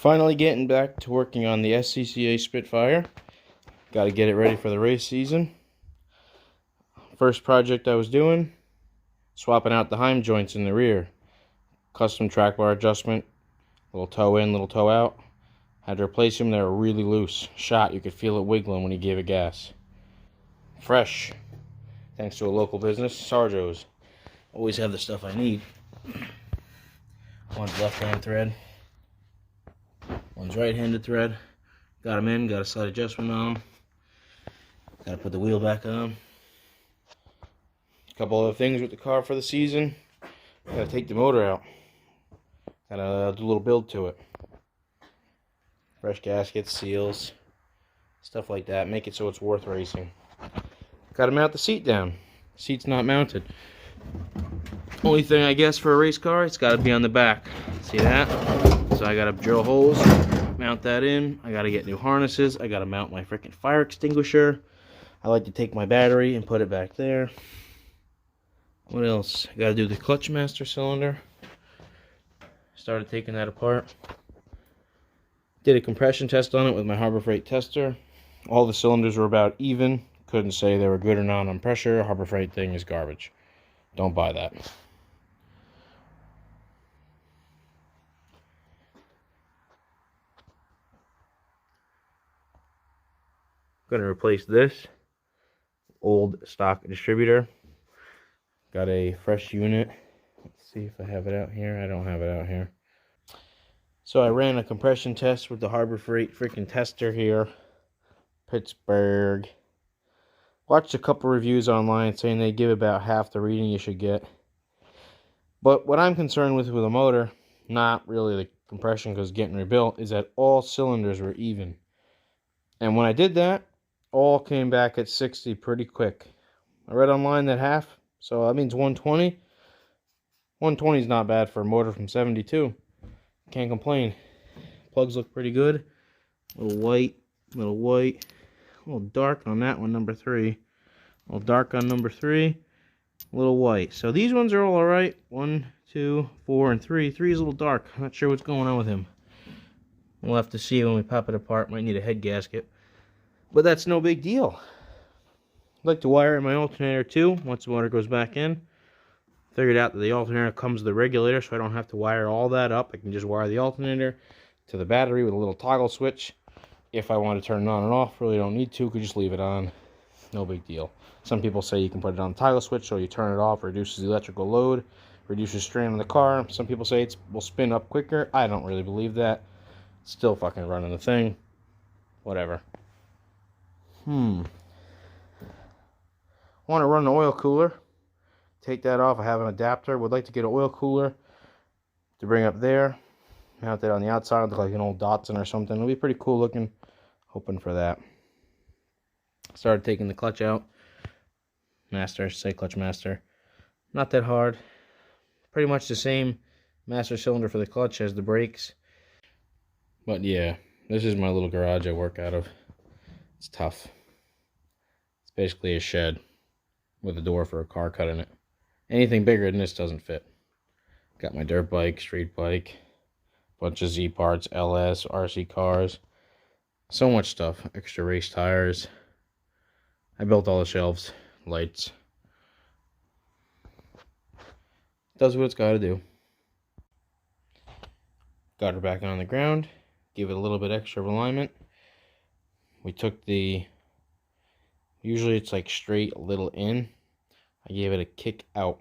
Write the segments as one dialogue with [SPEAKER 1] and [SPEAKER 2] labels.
[SPEAKER 1] Finally getting back to working on the SCCA Spitfire. Got to get it ready for the race season. First project I was doing, swapping out the Heim joints in the rear. Custom track bar adjustment, little toe in, little toe out. Had to replace them, they were really loose. Shot, you could feel it wiggling when you gave it gas. Fresh, thanks to a local business, Sarjo's. Always have the stuff I need. One's left-hand thread, one's right-handed thread. Got them in, got a slight adjustment on them. Got to put the wheel back on. A couple other things with the car for the season. Got to take the motor out. Got to do a little build to it. Fresh gaskets, seals, stuff like that. Make it so it's worth racing. Got to mount the seat down. Seat's not mounted. Only thing I guess for a race car, it's got to be on the back. See that? So I got to drill holes, mount that in. I got to get new harnesses. I got to mount my freaking fire extinguisher. I like to take my battery and put it back there. What else? I got to do the clutch master cylinder. Started taking that apart. Did a compression test on it with my Harbor Freight tester. All the cylinders were about even. Couldn't say they were good or not on pressure. Harbor Freight thing is garbage. Don't buy that. Going to replace this old stock distributor. Got a fresh unit. Let's see if I have it out here. I don't have it out here. So I ran a compression test with the Harbor Freight freaking tester here. Pittsburgh. Watched a couple reviews online saying they give about half the reading you should get. But what I'm concerned with a motor, not really the compression because getting rebuilt, is that all cylinders were even. And when I did that, all came back at 60 pretty quick. I read online that half, so that means 120. 120 is not bad for a motor from 72. Can't complain. Plugs look pretty good. A little white, a little dark on that one, number 3. A little dark on number 3, a little white. So these ones are all alright. 1, 2, 4, and 3. 3 is a little dark. I'm not sure what's going on with him. We'll have to see when we pop it apart. Might need a head gasket. But that's no big deal. I'd like to wire in my alternator too once the motor goes back in. Figured out that the alternator comes with the regulator, so I don't have to wire all that up. I can just wire the alternator to the battery with a little toggle switch. If I want to turn it on and off, really don't need to, could just leave it on. No big deal. Some people say you can put it on the toggle switch so you turn it off, reduces the electrical load, reduces strain on the car. Some people say it will spin up quicker. I don't really believe that. Still fucking running the thing. Whatever. Want to run an oil cooler. Take that off. I have an adapter. Would like to get an oil cooler to bring up there. Mount it on the outside. Look like an old Datsun or something. It'll be pretty cool looking. Hoping for that. Started taking the clutch out. Master, say clutch master. Not that hard. Pretty much the same master cylinder for the clutch as the brakes. But yeah, this is my little garage I work out of. It's tough. It's basically a shed with a door for a car cut in it. Anything bigger than this doesn't fit. Got my dirt bike, street bike, bunch of Z parts, LS, RC cars. So much stuff. Extra race tires. I built all the shelves, lights. Does what it's got to do. Got her back on the ground. Give it a little bit extra of alignment. We took the, usually it's like straight a little in. I gave it a kick out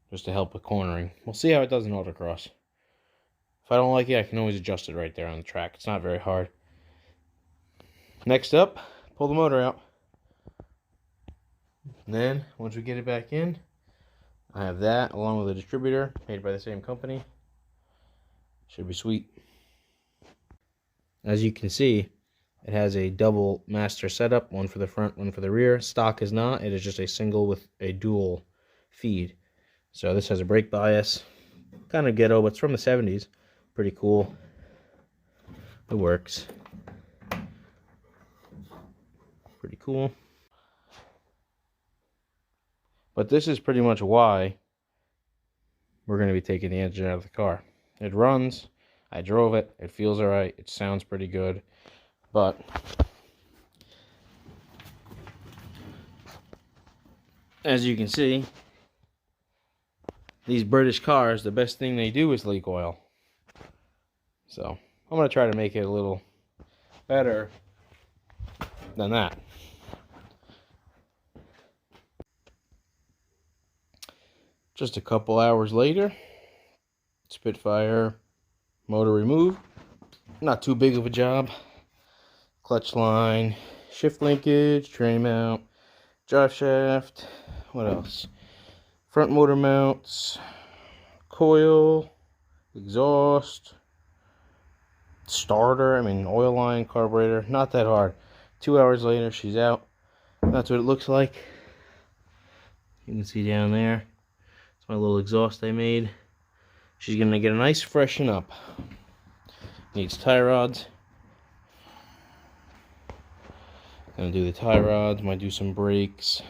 [SPEAKER 1] just to help with cornering. We'll see how it does in autocross. If I don't like it, I can always adjust it right there on the track. It's not very hard. Next up, pull the motor out. And then, once we get it back in, I have that along with a distributor made by the same company. Should be sweet. As you can see, it has a double master setup, one for the front, one for the rear. Stock is not. It is just a single with a dual feed. So this has a brake bias. Kind of ghetto, but it's from the 70s. Pretty cool. It works. Pretty cool. But this is pretty much why we're going to be taking the engine out of the car. It runs. I drove it. It feels alright. It sounds pretty good. But as you can see, these British cars, the best thing they do is leak oil. So I'm going to try to make it a little better than that. Just a couple hours later, Spitfire motor removed. Not too big of a job. Clutch line, shift linkage, tray mount, drive shaft, what else? Front motor mounts, coil, exhaust, starter, oil line, carburetor. Not that hard. 2 hours later, she's out. That's what it looks like. You can see down there. It's my little exhaust I made. She's gonna get a nice freshen up. Needs tie rods. Gonna do the tie rods. Might do some brakes.